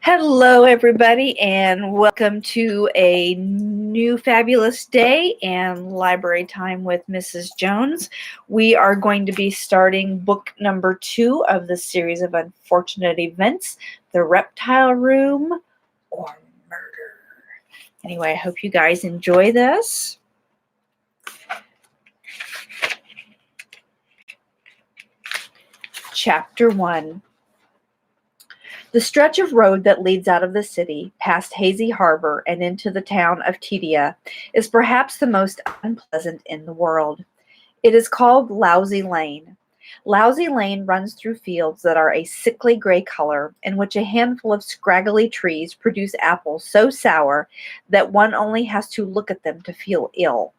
Hello, everybody, and welcome to a new fabulous day and library time with Mrs. Jones. We are going to be starting book number 2 of the series of unfortunate events, The Reptile Room or Murder. Anyway, I hope you guys enjoy this. Chapter 1. The stretch of road that leads out of the city, past Hazy Harbor and into the town of Tedia, is perhaps the most unpleasant in the world. It is called Lousy Lane. Lousy Lane runs through fields that are a sickly gray color, in which a handful of scraggly trees produce apples so sour that one only has to look at them to feel ill.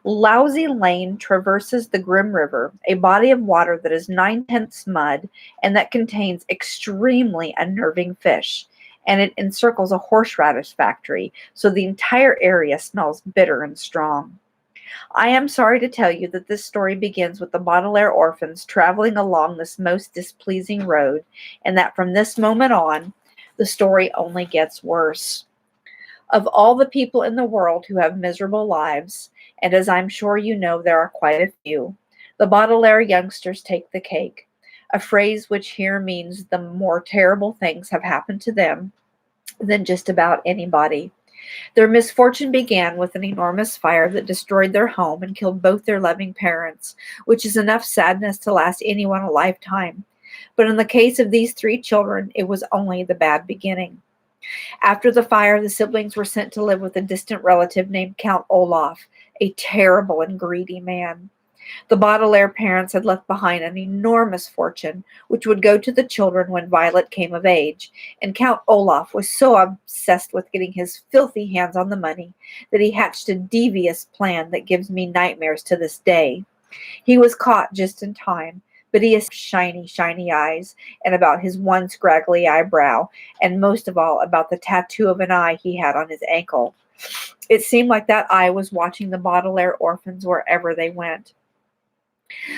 Lousy Lane traverses the Grim River, a body of water that is 9/10 mud and that contains extremely unnerving fish, and it encircles a horseradish factory, so the entire area smells bitter and strong. I am sorry to tell you that this story begins with the Baudelaire orphans traveling along this most displeasing road, and that from this moment on, the story only gets worse. Of all the people in the world who have miserable lives, and as I'm sure you know there are quite a few, the Baudelaire youngsters take the cake, a phrase which here means the more terrible things have happened to them than just about anybody. Their misfortune began with an enormous fire that destroyed their home and killed both their loving parents, which is enough sadness to last anyone a lifetime. But in the case of these 3 children, it was only the bad beginning. After the fire, the siblings were sent to live with a distant relative named Count Olaf, a terrible and greedy man. The Baudelaire parents had left behind an enormous fortune, which would go to the children when Violet came of age, and Count Olaf was so obsessed with getting his filthy hands on the money that he hatched a devious plan that gives me nightmares to this day. He was caught just in time, but he has shiny, shiny eyes, and about his one scraggly eyebrow, and most of all about the tattoo of an eye he had on his ankle. It seemed like that eye was watching the Baudelaire orphans wherever they went.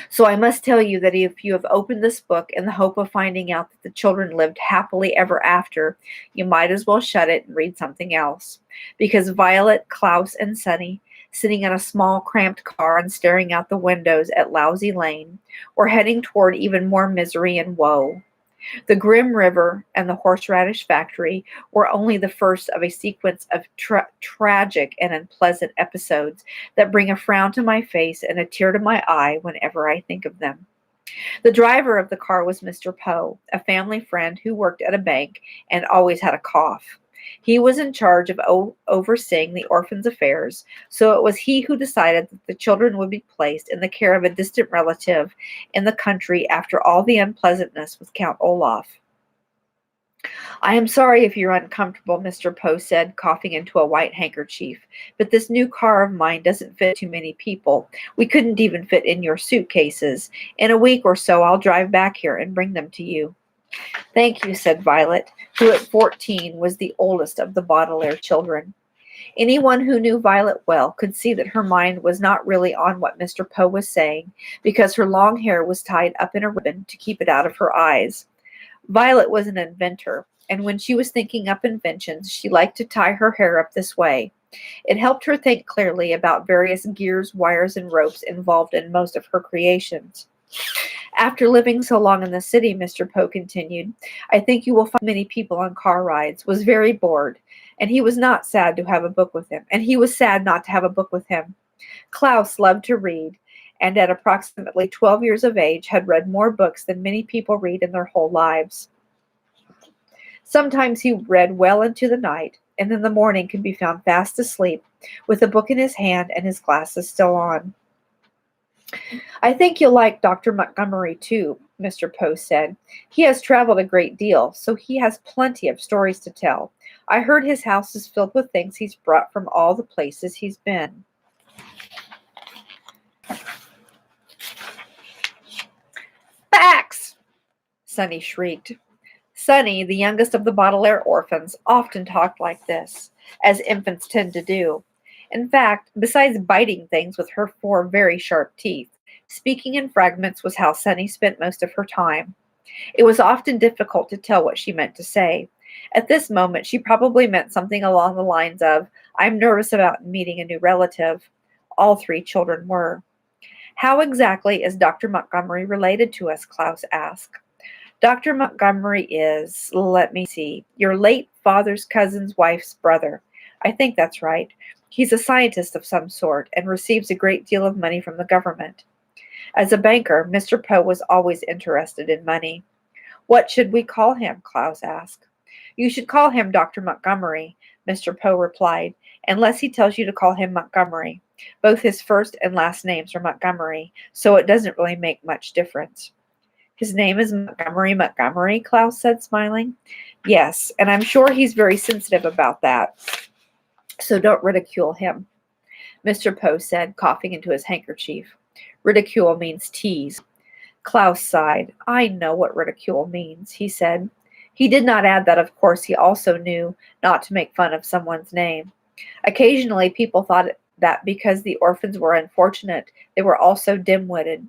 So I must tell you that if you have opened this book in the hope of finding out that the children lived happily ever after, you might as well shut it and read something else. Because Violet, Klaus, and Sunny, sitting in a small cramped car and staring out the windows at Lousy Lane, were heading toward even more misery and woe. The Grim River and the horseradish factory were only the first of a sequence of tragic and unpleasant episodes that bring a frown to my face and a tear to my eye whenever I think of them. The driver of the car was Mr. Poe, a family friend who worked at a bank and always had a cough. He was in charge of overseeing the orphans' affairs, so it was he who decided that the children would be placed in the care of a distant relative in the country after all the unpleasantness with Count Olaf. "I am sorry if you're uncomfortable," Mr. Poe said, coughing into a white handkerchief, "but this new car of mine doesn't fit too many people. We couldn't even fit in your suitcases. In a week or so I'll drive back here and bring them to you." "Thank you," said Violet, who at 14 was the oldest of the Baudelaire children. Anyone who knew Violet well could see that her mind was not really on what Mr. Poe was saying, because her long hair was tied up in a ribbon to keep it out of her eyes. Violet was an inventor, and when she was thinking up inventions, she liked to tie her hair up this way. It helped her think clearly about various gears, wires, and ropes involved in most of her creations. "After living so long in the city," Mr. Poe continued, "I think you will find many people on car rides, was very bored, and he was not sad to have a book with him, and he was sad not to have a book with him. Klaus loved to read, and at approximately 12 years of age had read more books than many people read in their whole lives. Sometimes he read well into the night, and in the morning could be found fast asleep, with a book in his hand and his glasses still on. I think you'll like Dr. Montgomery, too," Mr. Poe said. "He has traveled a great deal, so he has plenty of stories to tell. I heard his house is filled with things he's brought from all the places he's been." "Facts!" Sunny shrieked. Sunny, the youngest of the Baudelaire orphans, often talked like this, as infants tend to do. In fact, besides biting things with her 4 very sharp teeth, speaking in fragments was how Sunny spent most of her time. It was often difficult to tell what she meant to say, At this moment, she probably meant something along the lines of, I'm nervous about meeting a new relative. All three children were. How exactly is Dr. Montgomery related to us? Klaus asked. Dr. Montgomery is, let me see, your late father's cousin's wife's brother. I think that's right. He's a scientist of some sort and receives a great deal of money from the government. As a banker, Mr. Poe was always interested in money. What should we call him? Klaus asked. You should call him Dr. Montgomery, Mr. Poe replied, unless he tells you to call him Montgomery. Both his first and last names are Montgomery, so it doesn't really make much difference. His name is Montgomery, Klaus said, smiling. Yes, and I'm sure he's very sensitive about that, so don't ridicule him, Mr. Poe said, coughing into his handkerchief. Ridicule means tease. Klaus sighed. I know what ridicule means, he said. He did not add that, of course, he also knew not to make fun of someone's name. Occasionally, people thought that because the orphans were unfortunate, they were also dim-witted.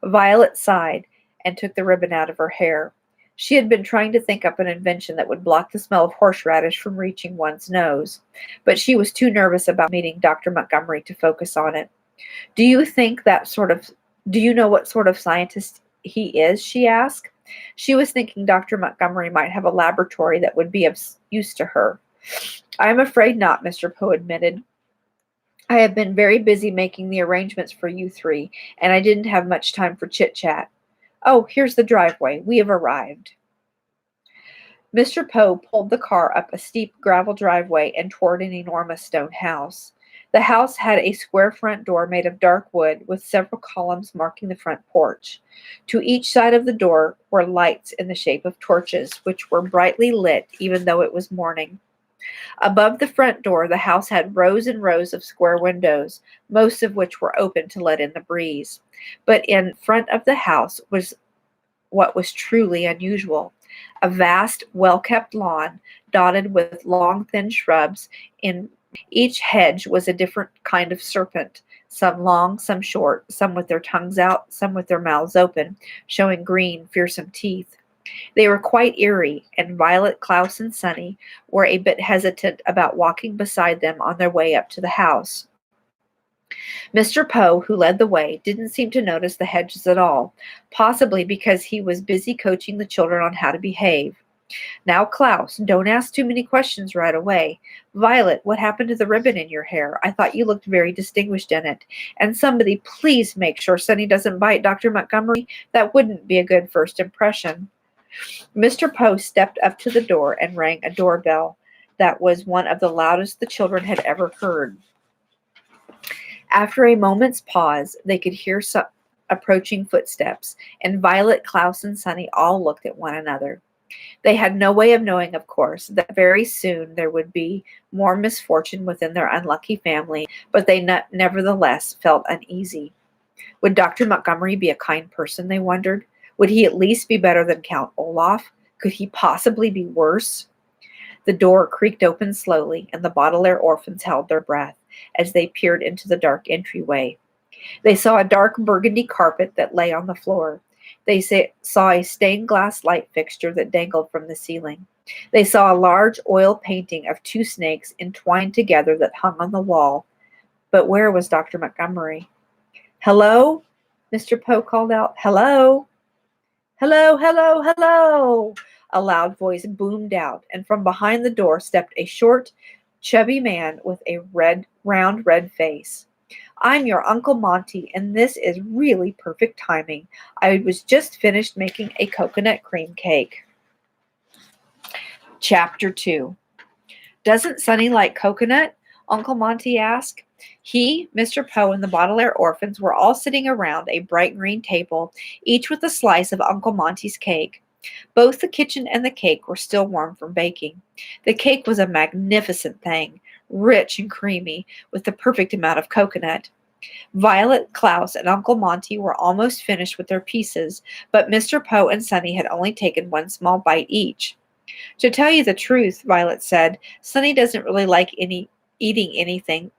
Violet sighed and took the ribbon out of her hair. She had been trying to think up an invention that would block the smell of horseradish from reaching one's nose, but she was too nervous about meeting Dr. Montgomery to focus on it. Do you know what sort of scientist he is? She asked. She was thinking Dr. Montgomery might have a laboratory that would be of use to her. I'm afraid not, Mr. Poe admitted. I have been very busy making the arrangements for you three, and I didn't have much time for chit-chat. Oh, here's the driveway. We have arrived. Mr. Poe pulled the car up a steep gravel driveway and toward an enormous stone house. The house had a square front door made of dark wood with several columns marking the front porch. To each side of the door were lights in the shape of torches, which were brightly lit even though it was morning. Above the front door, the house had rows and rows of square windows, most of which were open to let in the breeze. But in front of the house was what was truly unusual. A vast, well-kept lawn, dotted with long, thin shrubs. In each hedge was a different kind of serpent, some long, some short, some with their tongues out, some with their mouths open, showing green, fearsome teeth. They were quite eerie, and Violet, Klaus, and Sunny were a bit hesitant about walking beside them on their way up to the house. Mr. Poe, who led the way, didn't seem to notice the hedges at all, possibly because he was busy coaching the children on how to behave. Now, Klaus, don't ask too many questions right away. Violet, what happened to the ribbon in your hair? I thought you looked very distinguished in it. And somebody, please make sure Sunny doesn't bite Dr. Montgomery. That wouldn't be a good first impression. Mr. Poe stepped up to the door and rang a doorbell that was one of the loudest the children had ever heard. After a moment's pause, they could hear some approaching footsteps, and Violet, Klaus, and Sunny all looked at one another. They had no way of knowing, of course, that very soon there would be more misfortune within their unlucky family, but they nevertheless felt uneasy. Would Dr. Montgomery be a kind person, they wondered? Would he at least be better than Count Olaf? Could he possibly be worse? The door creaked open slowly, and the Baudelaire orphans held their breath as they peered into the dark entryway. They saw a dark burgundy carpet that lay on the floor. They saw a stained glass light fixture that dangled from the ceiling. They saw a large oil painting of two snakes entwined together that hung on the wall. But where was Dr. Montgomery? Hello? Mr. Poe called out. Hello? Hello, hello, hello! A loud voice boomed out, and from behind the door stepped a short, chubby man with a round red face. I'm your Uncle Monty, and this is really perfect timing. I was just finished making a coconut cream cake. Chapter 2. Doesn't Sunny like coconut? Uncle Monty asked. He, Mr. Poe, and the Baudelaire orphans were all sitting around a bright green table, each with a slice of Uncle Monty's cake. Both the kitchen and the cake were still warm from baking. The cake was a magnificent thing, rich and creamy, with the perfect amount of coconut. Violet, Klaus, and Uncle Monty were almost finished with their pieces, but Mr. Poe and Sunny had only taken one small bite each. To tell you the truth, Violet said, Sunny doesn't really like anything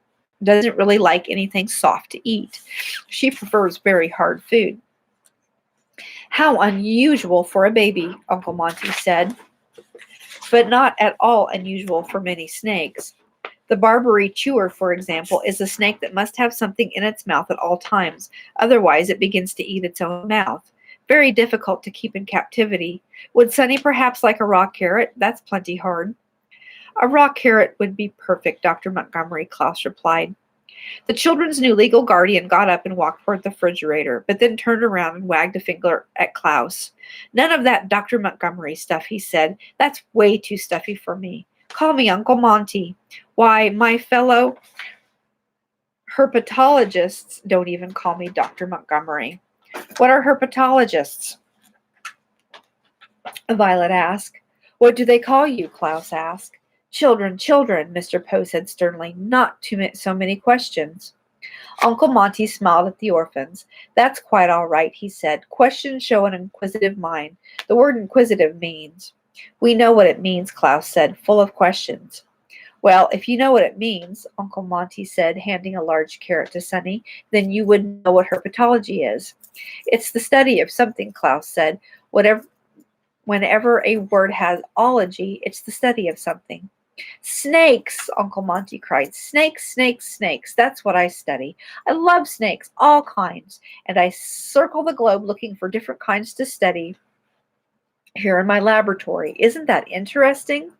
soft to eat. She prefers very hard food. How unusual for a baby, Uncle Monty said. but not at all unusual for many snakes. The Barbary chewer, for example, is a snake that must have something in its mouth at all times, otherwise it begins to eat its own mouth. Very difficult to keep in captivity. Would Sunny perhaps like a raw carrot? That's plenty hard. A raw carrot would be perfect, Dr. Montgomery, Klaus replied. The children's new legal guardian got up and walked toward the refrigerator, but then turned around and wagged a finger at Klaus. None of that Dr. Montgomery stuff, he said. That's way too stuffy for me. Call me Uncle Monty. Why, my fellow herpetologists don't even call me Dr. Montgomery. What are herpetologists? Violet asked. What do they call you? Klaus asked. Children, children, Mr. Poe said sternly, not so many questions. Uncle Monty smiled at the orphans. That's quite all right, he said. Questions show an inquisitive mind. The word inquisitive means. We know what it means, Klaus said, full of questions. Well, if you know what it means, Uncle Monty said, handing a large carrot to Sunny, then you would know what herpetology is. It's the study of something, Klaus said. Whenever a word has ology, it's the study of something. Snakes, Uncle Monty cried. Snakes, snakes, snakes. That's what I study. I love snakes, all kinds, and I circle the globe looking for different kinds to study here in my laboratory. Isn't that interesting?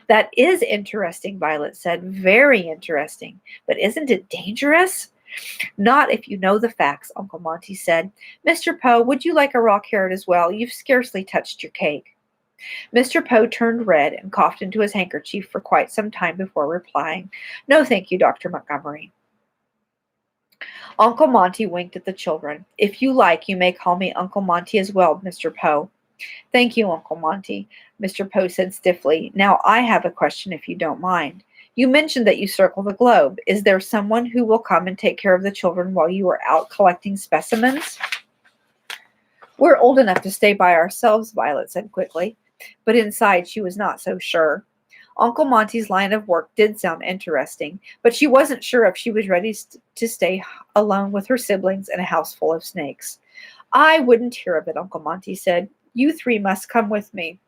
That is interesting, Violet said. Very interesting. But isn't it dangerous? Not if you know the facts, Uncle Monty said. Mr. Poe, would you like a raw carrot as well? You've scarcely touched your cake. Mr. Poe turned red and coughed into his handkerchief for quite some time before replying. No, thank you, Dr. Montgomery. Uncle Monty winked at the children. If you like, you may call me Uncle Monty as well, Mr. Poe. Thank you, Uncle Monty, Mr. Poe said stiffly. Now I have a question, if you don't mind. You mentioned that you circle the globe. Is there someone who will come and take care of the children while you are out collecting specimens? We're old enough to stay by ourselves, Violet said quickly, but inside she was not so sure. Uncle Monty's line of work did sound interesting, but she wasn't sure if she was ready to stay alone with her siblings in a house full of snakes. I wouldn't hear of it, Uncle Monty said. You three must come with me.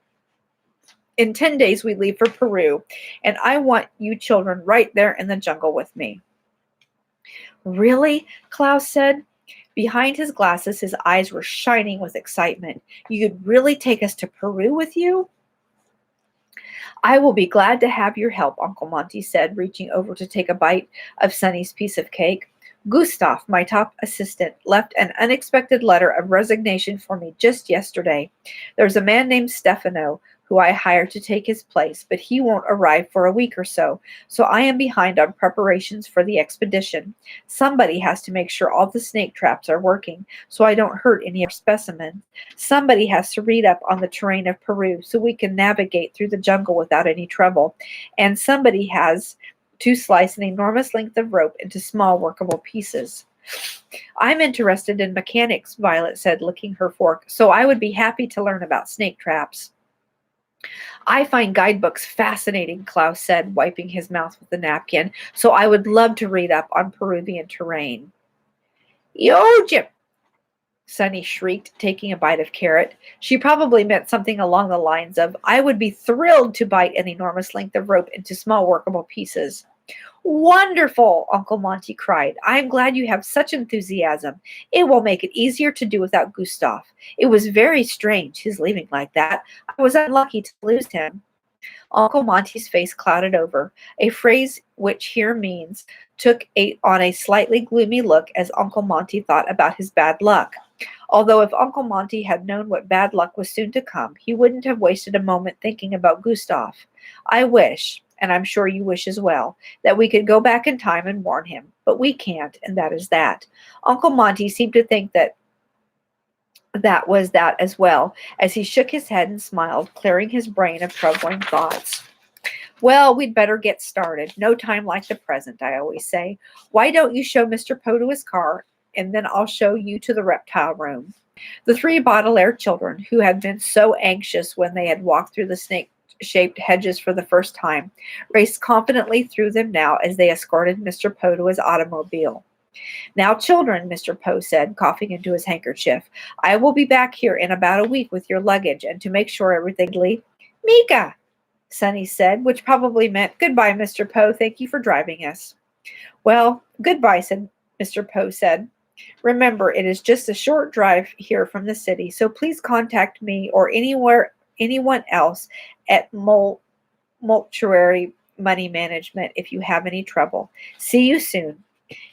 In 10 days we leave for Peru, and I want you children right there in the jungle with me. Really? Klaus said. Behind his glasses, his eyes were shining with excitement. You'd really take us to Peru with you? I will be glad to have your help, Uncle Monty said, reaching over to take a bite of Sunny's piece of cake. Gustav, my top assistant, left an unexpected letter of resignation for me just yesterday. There's a man named Stefano who I hired to take his place, but he won't arrive for a week or so I am behind on preparations for the expedition. Somebody has to make sure all the snake traps are working so I don't hurt any of our specimens. Somebody has to read up on the terrain of Peru so we can navigate through the jungle without any trouble. And somebody has to slice an enormous length of rope into small workable pieces. I'm interested in mechanics, Violet said, licking her fork, so I would be happy to learn about snake traps. I find guidebooks fascinating, Klaus said, wiping his mouth with a napkin, so I would love to read up on Peruvian terrain. Yo, Jim! Sunny shrieked, taking a bite of carrot. She probably meant something along the lines of, I would be thrilled to bite an enormous length of rope into small workable pieces. Wonderful, Uncle Monty cried. I am glad you have such enthusiasm. It will make it easier to do without Gustav. It was very strange, his leaving like that. I was unlucky to lose him. Uncle Monty's face clouded over, a phrase which here means took on a slightly gloomy look as Uncle Monty thought about his bad luck. Although if Uncle Monty had known what bad luck was soon to come, he wouldn't have wasted a moment thinking about Gustav. I wish, and I'm sure you wish as well, that we could go back in time and warn him. But we can't, and that is that. Uncle Monty seemed to think that was that as well, as he shook his head and smiled, clearing his brain of troubling thoughts. Well, we'd better get started. No time like the present, I always say. Why don't you show Mr. Poe to his car, and then I'll show you to the reptile room. The three Baudelaire children, who had been so anxious when they had walked through the snake-shaped hedges for the first time, raced confidently through them now as they escorted Mr. Poe to his automobile. Now, children, Mr. Poe said, coughing into his handkerchief, I will be back here in about a week with your luggage, and to make sure everything leaves. Mika! Sunny said, which probably meant, "Goodbye, Mr. Poe. Thank you for driving us." "Well, goodbye," Mr. Poe said. "Remember, it is just a short drive here from the city, so please contact me or anyone else at Mortuary Money Management if you have any trouble. See you soon."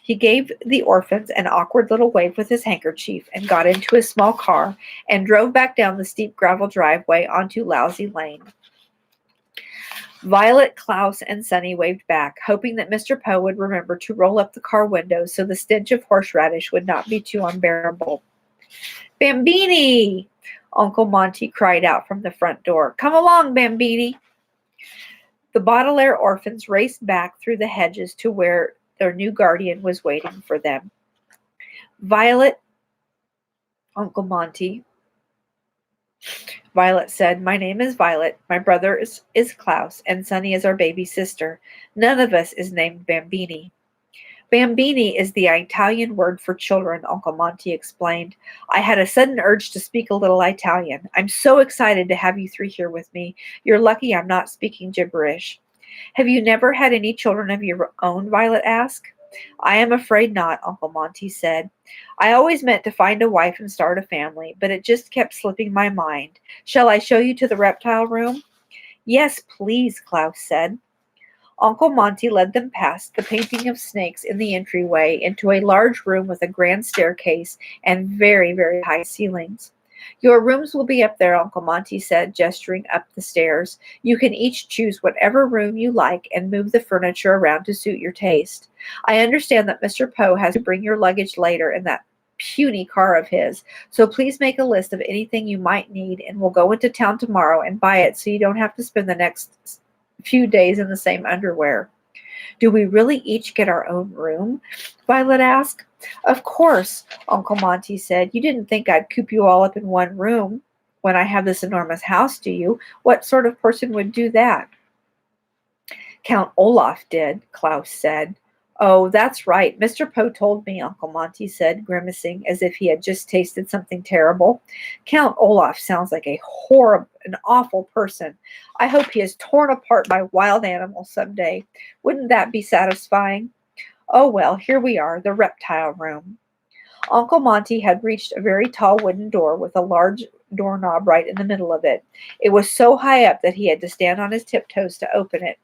He gave the orphans an awkward little wave with his handkerchief and got into his small car and drove back down the steep gravel driveway onto Lousy Lane. Violet, Klaus, and Sunny waved back, hoping that Mr. Poe would remember to roll up the car windows so the stench of horseradish would not be too unbearable. "Bambini!" Uncle Monty cried out from the front door. "Come along, Bambini!" The Baudelaire orphans raced back through the hedges to where their new guardian was waiting for them. "Violet," Uncle Monty. Violet said, "My name is Violet, my brother is Klaus, and Sunny is our baby sister. None of us is named Bambini." "Bambini is the Italian word for children," Uncle Monty explained. "I had a sudden urge to speak a little Italian. I'm so excited to have you three here with me. You're lucky I'm not speaking gibberish." "Have you never had any children of your own?" Violet asked. "I am afraid not," Uncle Monty said. "I always meant to find a wife and start a family, but it just kept slipping my mind. Shall I show you to the reptile room?" "Yes, please," Klaus said. Uncle Monty led them past the painting of snakes in the entryway into a large room with a grand staircase and very, very high ceilings. "Your rooms will be up there," Uncle Monty said, gesturing up the stairs. "You can each choose whatever room you like and move the furniture around to suit your taste. I understand that Mr. Poe has to bring your luggage later in that puny car of his, so please make a list of anything you might need, and we'll go into town tomorrow and buy it so you don't have to spend the next few days in the same underwear." "Do we really each get our own room?" Violet asked. "Of course," Uncle Monty said. "You didn't think I'd coop you all up in one room when I have this enormous house, do you? What sort of person would do that?" "Count Olaf did," Klaus said. "Oh, that's right. Mr. Poe told me," Uncle Monty said, grimacing as if he had just tasted something terrible. "Count Olaf sounds like an awful person. I hope he is torn apart by wild animals someday. Wouldn't that be satisfying? Oh well, here we are, the reptile room." Uncle Monty had reached a very tall wooden door with a large doorknob right in the middle of it. It was so high up that he had to stand on his tiptoes to open it.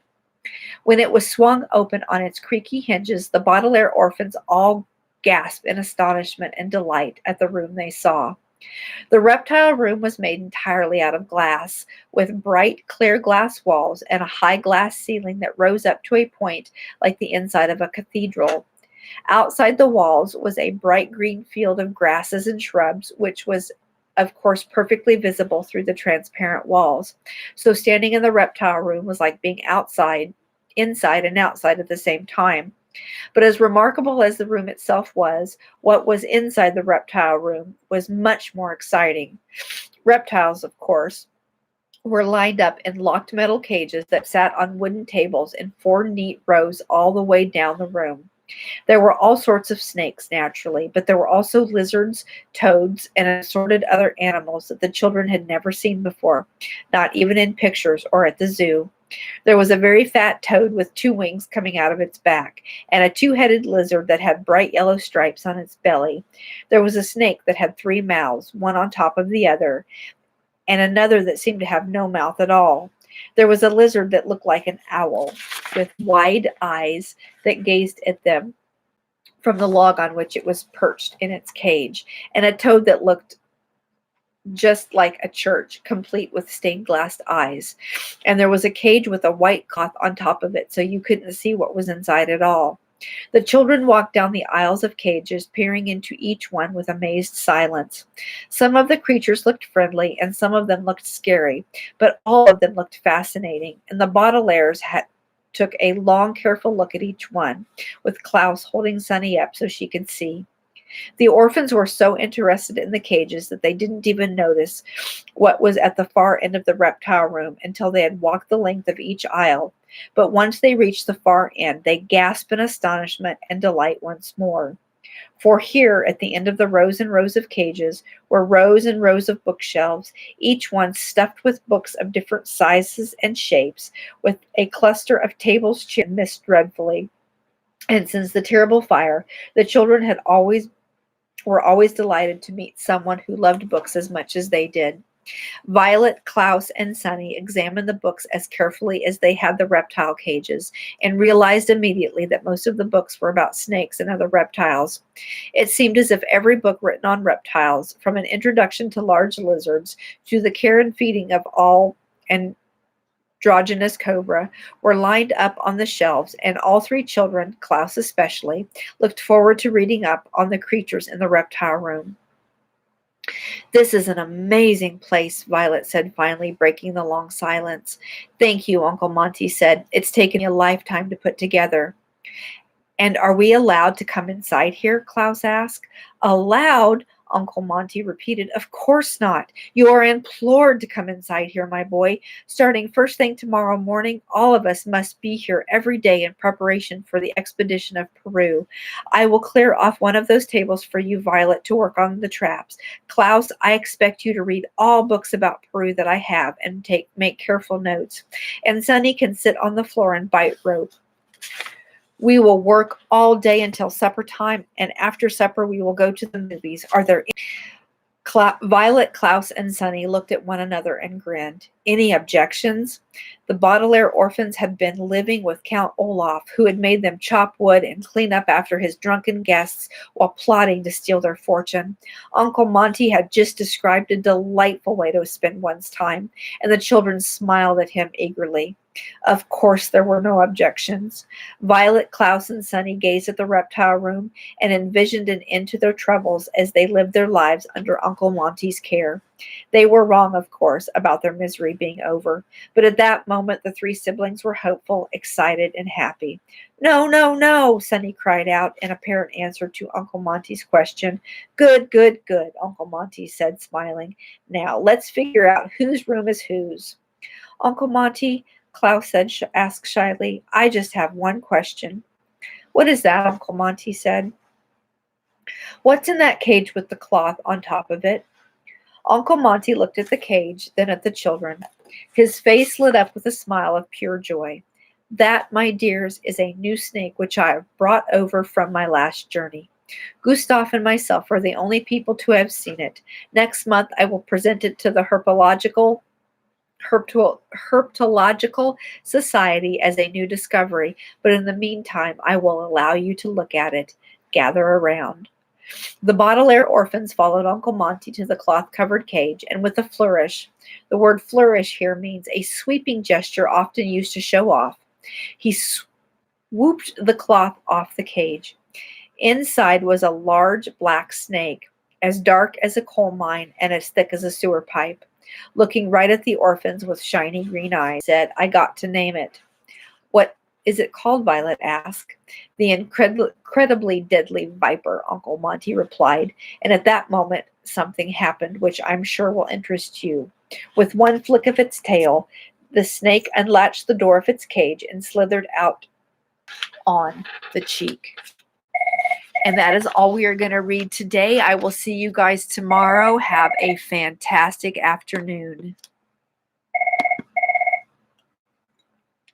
When it was swung open on its creaky hinges, the Baudelaire orphans all gasped in astonishment and delight at the room they saw. The reptile room was made entirely out of glass, with bright, clear glass walls and a high glass ceiling that rose up to a point like the inside of a cathedral. Outside the walls was a bright green field of grasses and shrubs, which was, of course, perfectly visible through the transparent walls. So standing in the reptile room was like being inside and outside at the same time. But as remarkable as the room itself was, what was inside the reptile room was much more exciting. Reptiles, of course, were lined up in locked metal cages that sat on wooden tables in 4 neat rows all the way down the room. There were all sorts of snakes, naturally, but there were also lizards, toads, and assorted other animals that the children had never seen before, not even in pictures or at the zoo. There was a very fat toad with 2 wings coming out of its back, and a 2-headed lizard that had bright yellow stripes on its belly. There was a snake that had 3 mouths, one on top of the other, and another that seemed to have no mouth at all. There was a lizard that looked like an owl, with wide eyes that gazed at them from the log on which it was perched in its cage, and a toad that looked just like a church, complete with stained glass eyes. And there was a cage with a white cloth on top of it, so you couldn't see what was inside at all. The children walked down the aisles of cages, peering into each one with amazed silence. Some of the creatures looked friendly, and some of them looked scary, but all of them looked fascinating, and the Baudelaires took a long, careful look at each one, with Klaus holding Sunny up so she could see. The orphans were so interested in the cages that they didn't even notice what was at the far end of the reptile room until they had walked the length of each aisle. But once they reached the far end, they gasped in astonishment and delight once more. For here, at the end of the rows and rows of cages, were rows and rows of bookshelves, each one stuffed with books of different sizes and shapes, with a cluster of tables, chairs, missed dreadfully. And since the terrible fire, the children had always were always delighted to meet someone who loved books as much as they did. Violet, Klaus, and Sunny examined the books as carefully as they had the reptile cages and realized immediately that most of the books were about snakes and other reptiles. It seemed as if every book written on reptiles, from an introduction to large lizards to the care and feeding of all androgynous cobra, were lined up on the shelves, and all three children, Klaus especially, looked forward to reading up on the creatures in the reptile room. This is an amazing place, Violet said finally, breaking the long silence. Thank you, Uncle Monty said. It's taken me a lifetime to put together. And are we allowed to come inside here? Klaus asked. Allowed? Uncle Monty repeated. Of course not. You are implored to come inside here, my boy. Starting first thing tomorrow morning, all of us must be here every day in preparation for the expedition of Peru. I will clear off one of those tables for you, Violet, to work on the traps. Klaus, I expect you to read all books about Peru that I have and make careful notes. And Sunny can sit on the floor and bite rope. We will work all day until supper time, and after supper we will go to the movies. Are there Violet, Klaus, and Sunny looked at one another and grinned. Any objections? The Baudelaire orphans had been living with Count Olaf, who had made them chop wood and clean up after his drunken guests while plotting to steal their fortune. Uncle Monty had just described a delightful way to spend one's time, and the children smiled at him eagerly. Of course, there were no objections. Violet, Klaus, and Sunny gazed at the reptile room and envisioned an end to their troubles as they lived their lives under Uncle Monty's care. They were wrong, of course, about their misery being over, but at that moment the three siblings were hopeful, excited, and happy. No, no, no, Sunny cried out in apparent answer to Uncle Monty's question. Good, good, good, Uncle Monty said, smiling. Now, let's figure out whose room is whose. Uncle Monty, Klaus asked shyly, I just have one question. What is that? Uncle Monty said. What's in that cage with the cloth on top of it? Uncle Monty looked at the cage, then at the children. His face lit up with a smile of pure joy. That, my dears, is a new snake which I have brought over from my last journey. Gustav and myself are the only people to have seen it. Next month I will present it to the Herpetological Society as a new discovery, but in the meantime I will allow you to look at it. Gather around. The Baudelaire orphans followed Uncle Monty to the cloth-covered cage, and with a flourish, the word flourish here means a sweeping gesture often used to show off, he swooped the cloth off the cage. Inside was a large black snake, as dark as a coal mine and as thick as a sewer pipe. Looking right at the orphans with shiny green eyes, he said, I got to name it. What is it called? Violet asked. The incredibly deadly viper, Uncle Monty replied, and at that moment something happened which I'm sure will interest you. With one flick of its tail, the snake unlatched the door of its cage and slithered out on the cheek. And that is all we are going to read today. I will see you guys tomorrow. Have a fantastic afternoon.